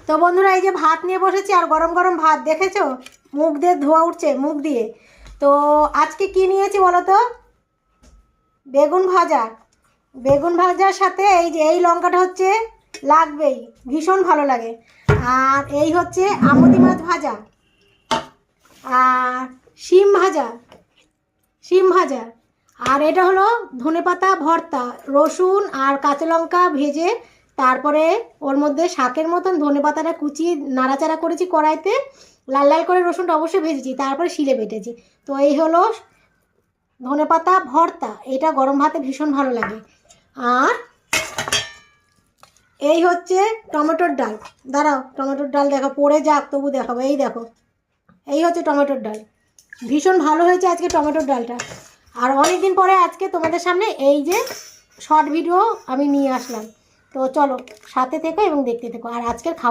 তো বন্ধুরা এই যে ভাত নিয়ে বসেছি আর গরম গরম ভাত দেখেছো, মুখ দিয়ে ধোয়া উঠছে মুখ দিয়ে। তো আজকে কি নিয়েছি বলো তো? বেগুন ভাজা। বেগুন ভাজার সাথে এই যে এই লঙ্কাটা হচ্ছে লাগবেই, ভীষণ ভালো লাগে। আর এই হচ্ছে আমুদি মাছ ভাজা, আর শিম ভাজা, শিম ভাজা। আর এটা হলো ধনেপাতা ভর্তা, রসুন আর কাঁচা লঙ্কা ভেজে তারপরে ওর মধ্যে শাকের মতন ধনেপাতাটা কুচিয়ে নাড়াচাড়া করেছি কড়াইতে, লাল লাল করে রসুনটা অবশ্যই ভেজেছি, তারপরে শিলে বেটেছি। তো এই হলো ধনেপাতা ভর্তা, এটা গরম ভাতে ভীষণ ভালো লাগে। আর এই হচ্ছে টমেটোর ডাল। দাঁড়াও, টমেটোর ডাল দেখো, পড়ে যাক তবু দেখাবো। এই দেখো, এই হচ্ছে টমেটোর ডাল, ভীষণ ভালো হয়েছে আজকে টমেটোর ডালটা। আর অনেক দিন পরে আজকে তোমাদের সামনে এই যে শর্ট ভিডিও আমি নিয়ে আসলাম। তো চলো সাথে থেকো এবং দেখতে থেকো। আর আজকের খাবার